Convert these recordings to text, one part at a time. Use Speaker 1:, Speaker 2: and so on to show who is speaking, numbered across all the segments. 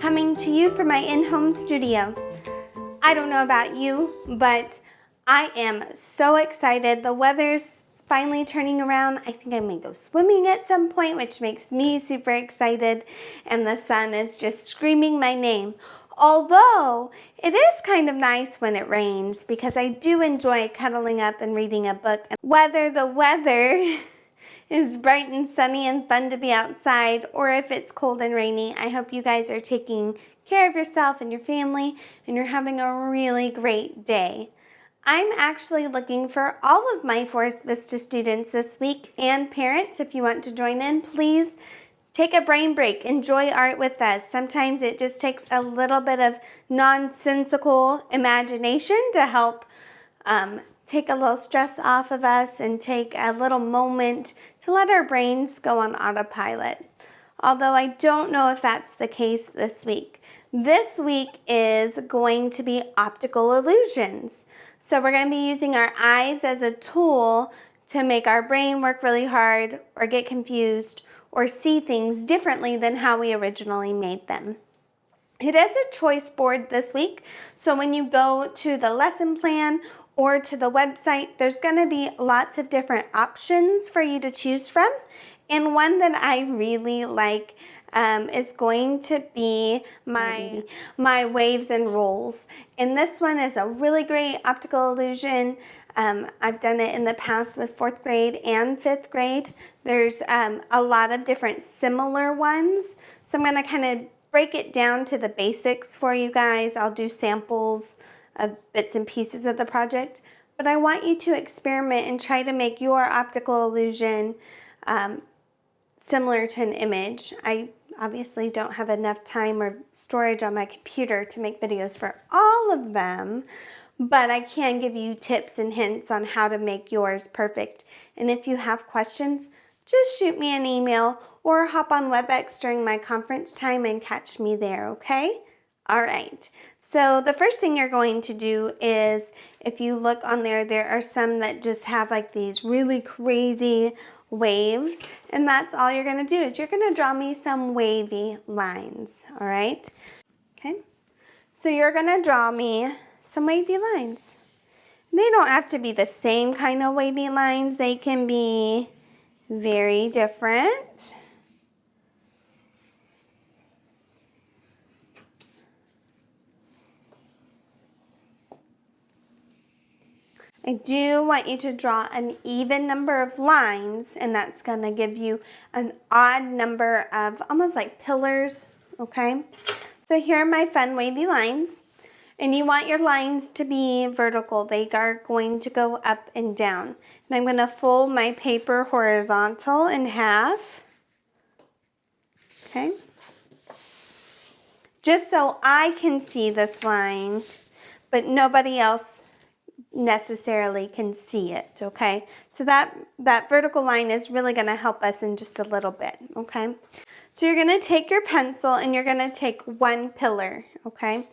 Speaker 1: coming to you from my in-home studio. I don't know about you, but I am so excited. The weather's finally turning around. I think I may go swimming at some point, which makes me super excited, and the sun is just screaming my name. Although it is kind of nice when it rains because I do enjoy cuddling up and reading a book. Whether the weather is bright and sunny and fun to be outside, or if it's cold and rainy, I hope you guys are taking care of yourself and your family and you're having a really great day. I'm actually looking for all of my Forest Vista students this week, and parents, if you want to join in, please take a brain break. Enjoy art with us. Sometimes it just takes a little bit of nonsensical imagination to help take a little stress off of us and take a little moment to let our brains go on autopilot. Although I don't know if that's the case this week. This week is going to be optical illusions. So we're going to be using our eyes as a tool to make our brain work really hard or get confused or see things differently than how we originally made them. It is a choice board this week, so when you go to the lesson plan or to the website, there's going to be lots of different options for you to choose from, and one that I really like is going to be my waves and rolls. And this one is a really great optical illusion. I've done it in the past with 4th grade and 5th grade. There's a lot of different similar ones. So I'm going to kind of break it down to the basics for you guys. I'll do samples of bits and pieces of the project. But I want you to experiment and try to make your optical illusion similar to an image. I obviously don't have enough time or storage on my computer to make videos for all of them, but I can give you tips and hints on how to make yours perfect. And if you have questions, just shoot me an email or hop on WebEx during my conference time and catch me there, okay? All right. So the first thing you're going to do is, if you look on there, there are some that just have like these really crazy waves, and that's all you're going to do is you're going to draw me some wavy lines, all right? Okay, so you're going to draw me some wavy lines. They don't have to be the same kind of wavy lines. They can be very different. I do want you to draw an even number of lines, and that's going to give you an odd number of almost like pillars, okay? So here are my fun wavy lines, and you want your lines to be vertical. They are going to go up and down. And I'm going to fold my paper horizontal in half, okay? Just so I can see this line, but nobody else necessarily can see it, okay? So that vertical line is really going to help us in just a little bit, okay? So you're going to take your pencil and you're going to take one pillar, okay?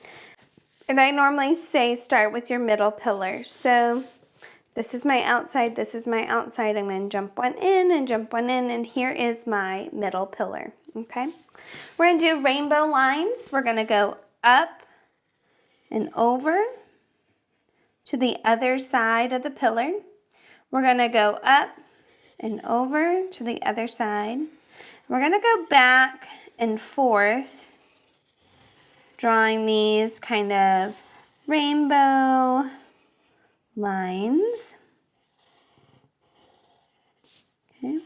Speaker 1: And I normally say start with your middle pillar. So this is my outside, this is my outside. I'm going to jump one in and jump one in, and here is my middle pillar, okay? We're going to do rainbow lines. We're going to go up and over to the other side of the pillar. We're going to go up and over to the other side. We're going to go back and forth, drawing these kind of rainbow lines. Okay.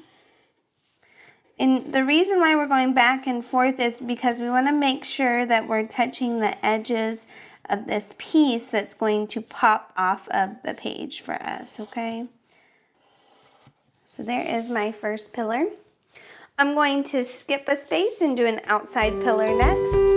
Speaker 1: And the reason why we're going back and forth is because we want to make sure that we're touching the edges of this piece that's going to pop off of the page for us, okay? So there is my first pillar. I'm going to skip a space and do an outside pillar next.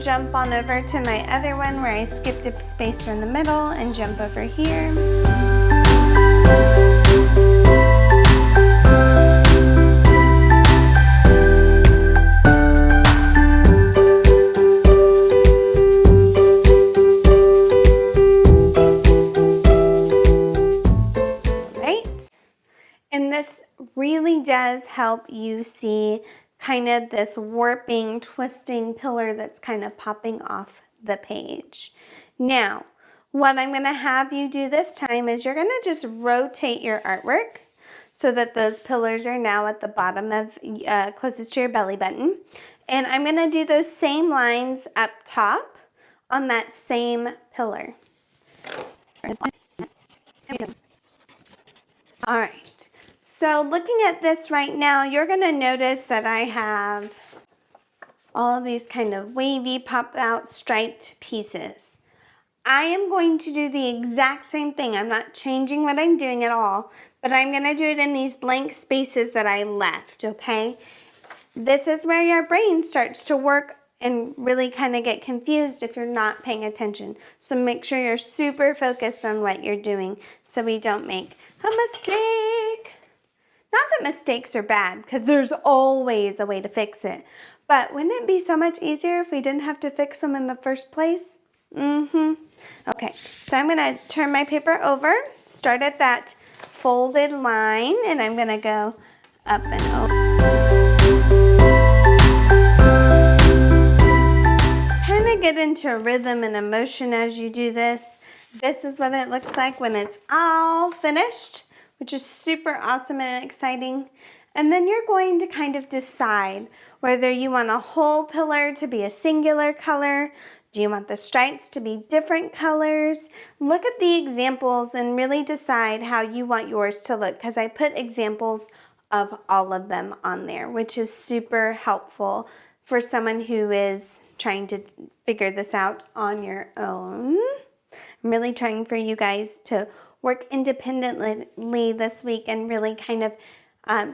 Speaker 1: Jump on over to my other one where I skipped a space from the middle and jump over here. does help you see kind of this warping, twisting pillar that's kind of popping off the page. Now, what I'm going to have you do this time is you're going to just rotate your artwork so that those pillars are now at the bottom of closest to your belly button. And I'm going to do those same lines up top on that same pillar. All right, so looking at this right now, you're going to notice that I have all of these kind of wavy, pop out, striped pieces. I am going to do the exact same thing. I'm not changing what I'm doing at all, but I'm going to do it in these blank spaces that I left, okay? This is where your brain starts to work and really kind of get confused if you're not paying attention. So make sure you're super focused on what you're doing so we don't make a mistake. Not that mistakes are bad, because there's always a way to fix it. But wouldn't it be so much easier if we didn't have to fix them in the first place? Okay, so I'm going to turn my paper over, start at that folded line, and I'm going to go up and over. Kind of get into a rhythm and emotion as you do this. This is what it looks like when it's all finished, which is super awesome and exciting. And then you're going to kind of decide whether you want a whole pillar to be a singular color. Do you want the stripes to be different colors? Look at the examples and really decide how you want yours to look, because I put examples of all of them on there, which is super helpful for someone who is trying to figure this out on your own. I'm really trying for you guys to work independently this week and really kind of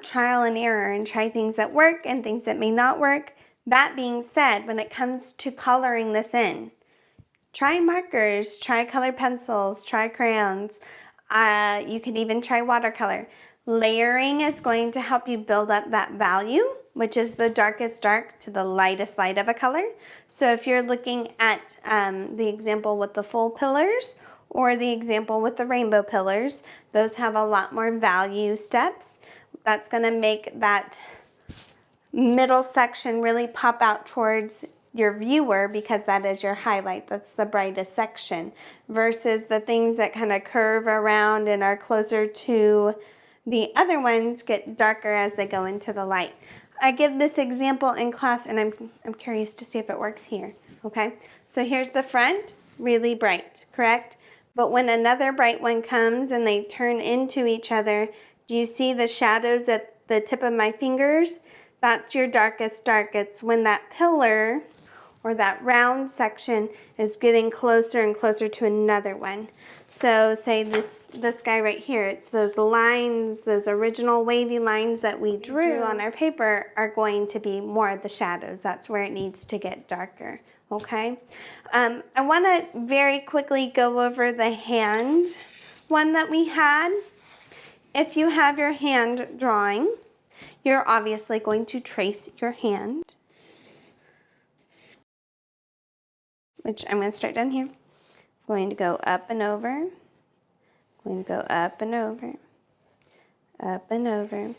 Speaker 1: trial and error and try things that work and things that may not work. That being said, when it comes to coloring this in, try markers, try colored pencils, try crayons. You can even try watercolor. Layering is going to help you build up that value, which is the darkest dark to the lightest light of a color. So if you're looking at the example with the full pillars or the example with the rainbow pillars, those have a lot more value steps. That's going to make that middle section really pop out towards your viewer, because that is your highlight. That's the brightest section, versus the things that kind of curve around and are closer to the other ones get darker as they go into the light. I give this example in class, and I'm curious to see if it works here. Okay, so here's the front, really bright, correct? But when another bright one comes and they turn into each other, do you see the shadows at the tip of my fingers? That's your darkest dark. It's when that pillar or that round section is getting closer and closer to another one. So say this guy right here, it's those lines, those original wavy lines that we drew on our paper are going to be more of the shadows. That's where it needs to get darker, okay? I wanna very quickly go over the hand one that we had. If you have your hand drawing, you're obviously going to trace your hand, which I'm going to start down here. I'm going to go up and over. I'm going to go up and over, up and over. And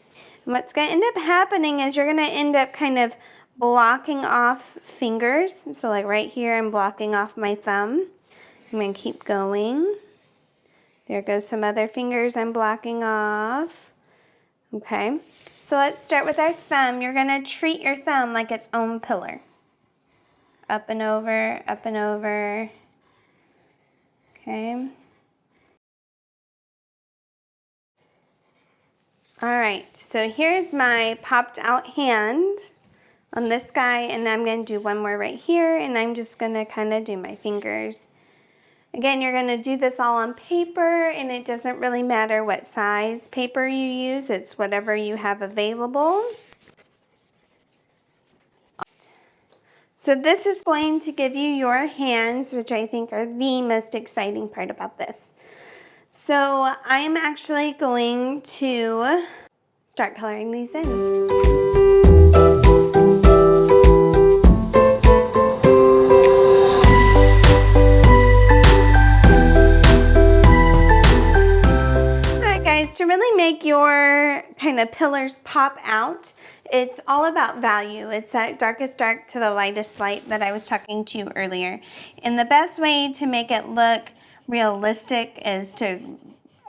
Speaker 1: what's going to end up happening is you're going to end up kind of blocking off fingers. So like right here, I'm blocking off my thumb. I'm going to keep going. There goes some other fingers I'm blocking off. Okay, so let's start with our thumb. You're going to treat your thumb like its own pillar. Up and over, up and over. Okay. All right, so here's my popped out hand on this guy, and I'm going to do one more right here, and I'm just going to kind of do my fingers. Again, you're going to do this all on paper, and it doesn't really matter what size paper you use. It's whatever you have available. So this is going to give you your hands, which I think are the most exciting part about this. So I'm actually going to start coloring these in. To really make your kind kind of pillars pop out, it's all about value. It's that darkest dark to the lightest light that I was talking to you earlier. And the best way to make it look realistic is to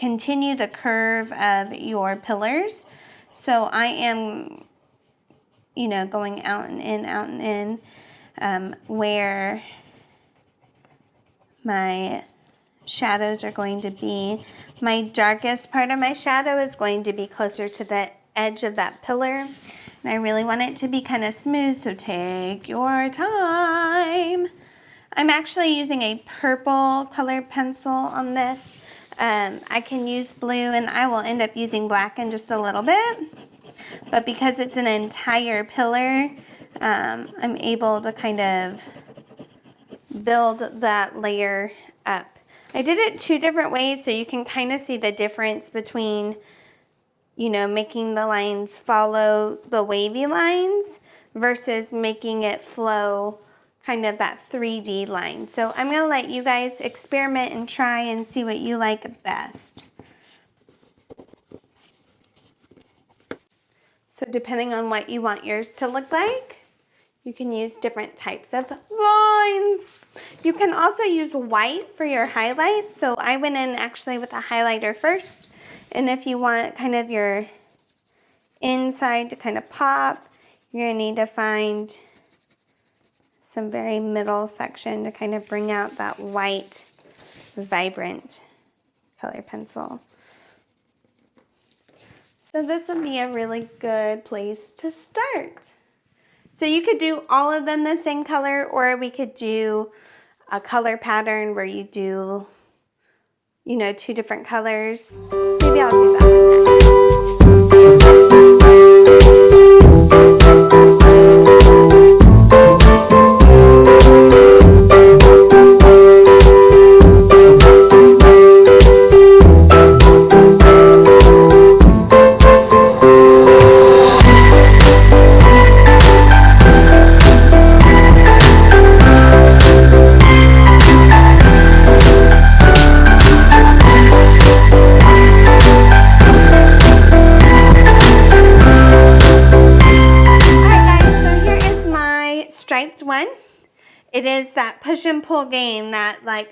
Speaker 1: continue the curve of your pillars. So I am, you know, going out and in, where my shadows are going to be. My darkest part of my shadow is going to be closer to the edge of that pillar. And I really want it to be kind of smooth, so take your time. I'm actually using a purple color pencil on this. I can use blue, and I will end up using black in just a little bit. But because it's an entire pillar, I'm able to kind of build that layer up. I did it 2 different ways so you can kind of see the difference between, you know, making the lines follow the wavy lines versus making it flow kind of that 3D line. So I'm going to let you guys experiment and try and see what you like best. So depending on what you want yours to look like, you can use different types of lines. You can also use white for your highlights. So I went in actually with a highlighter first. And if you want kind of your inside to kind of pop, you're going to need to find some very middle section to kind of bring out that white, vibrant color pencil. So this would be a really good place to start. So you could do all of them the same color, or we could do a color pattern where you do, you know, 2 different colors. Maybe I'll do that. It is that push and pull game, that like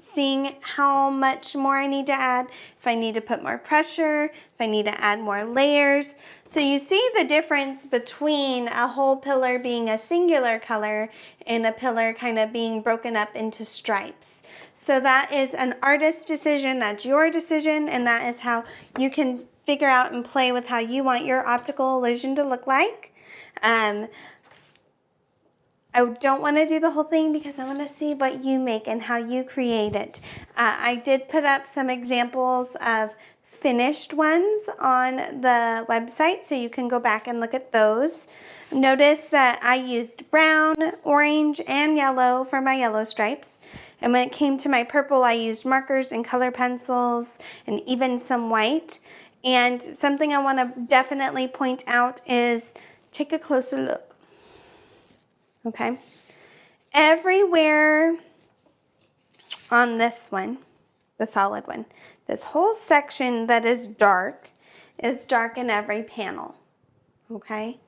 Speaker 1: seeing how much more I need to add, if I need to put more pressure, if I need to add more layers. So you see the difference between a whole pillar being a singular color and a pillar kind of being broken up into stripes. So that is an artist's decision, that's your decision, and that is how you can figure out and play with how you want your optical illusion to look like. I don't want to do the whole thing because I want to see what you make and how you create it. I did put up some examples of finished ones on the website, so you can go back and look at those. Notice that I used brown, orange, and yellow for my yellow stripes. And when it came to my purple, I used markers and color pencils and even some white. And something I want to definitely point out is take a closer look. Okay, everywhere on this one, the solid one, this whole section that is dark in every panel, okay?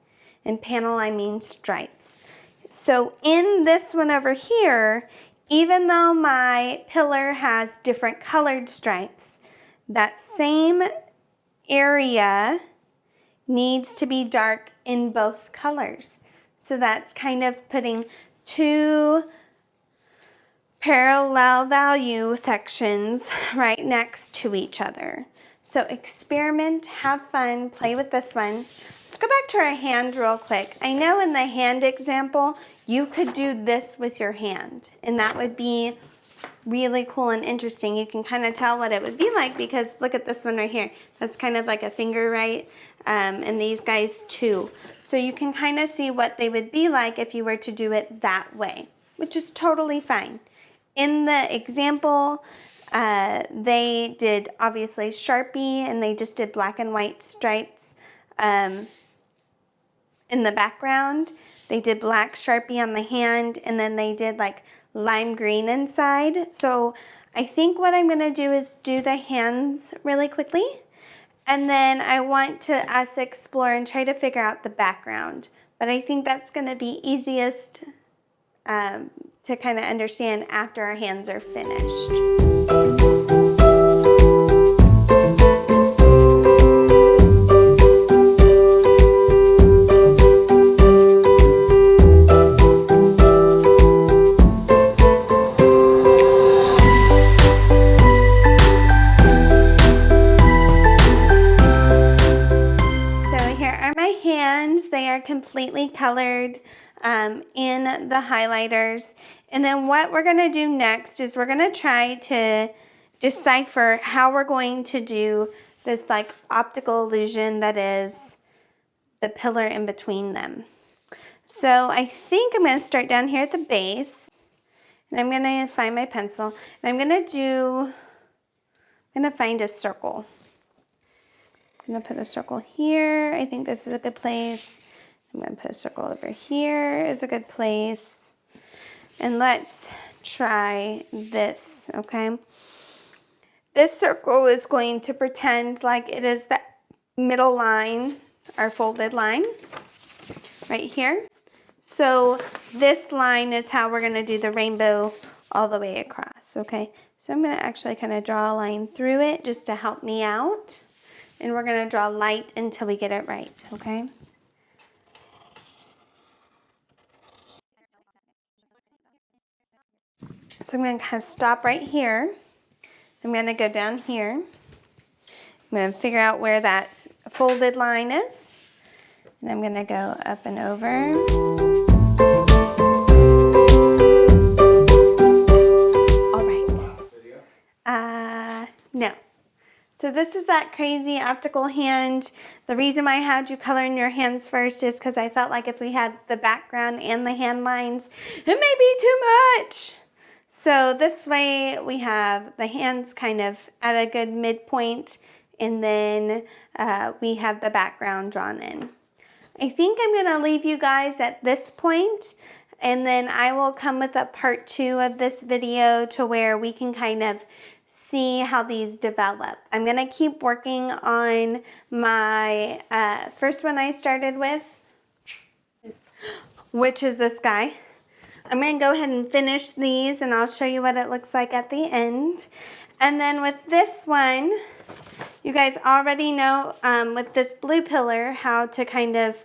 Speaker 1: In panel, I mean stripes. So in this one over here, even though my pillar has different colored stripes, that same area needs to be dark in both colors. So that's kind of putting 2 parallel value sections right next to each other. So experiment, have fun, play with this one. Let's go back to our hand real quick. I know in the hand example, you could do this with your hand, and that would be really cool and interesting. You can kind of tell what it would be like because look at this one right here. That's kind of like a finger, right? And these guys too. So you can kind of see what they would be like if you were to do it that way, which is totally fine. In the example, they did obviously Sharpie, and they just did black and white stripes in the background. They did black Sharpie on the hand, and then they did like lime green inside. So I think what I'm going to do is do the hands really quickly, And then I want us to explore and try to figure out the background. But I think that's going to be easiest to kind of understand after our hands are finished. They are completely colored in the highlighters. And then what we're going to do next is we're going to try to decipher how we're going to do this like optical illusion that is the pillar in between them. So I think I'm going to start down here at the base, and I'm going to find my pencil, and I'm going to find a circle. I'm going to put a circle here. I think this is a good place. I'm going to put a circle over here is a good place. And let's try this, okay? This circle is going to pretend like it is the middle line, our folded line, right here. So this line is how we're going to do the rainbow all the way across, okay? So I'm going to actually kind of draw a line through it just to help me out. And we're going to draw light until we get it right, okay? So I'm going to kind of stop right here. I'm going to go down here. I'm going to figure out where that folded line is. And I'm going to go up and over. All right. No. So this is that crazy optical hand. The reason why I had you color in your hands first is because I felt like if we had the background and the hand lines, it may be too much. So this way we have the hands kind of at a good midpoint, and then we have the background drawn in. I think I'm going to leave you guys at this point, and then I will come with a part 2 of this video to where we can kind of see how these develop. I'm going to keep working on my first one I started with, which is this guy. I'm going to go ahead and finish these, and I'll show you what it looks like at the end. And then with this one, you guys already know with this blue pillar how to kind of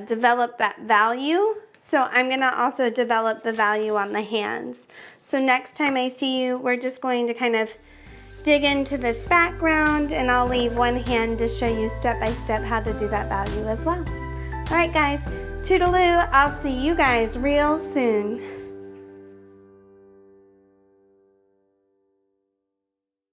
Speaker 1: develop that value. So I'm going to also develop the value on the hands. So next time I see you, we're just going to kind of dig into this background, and I'll leave one hand to show you step by step how to do that value as well. All right, guys. Toodaloo, I'll see you guys real soon.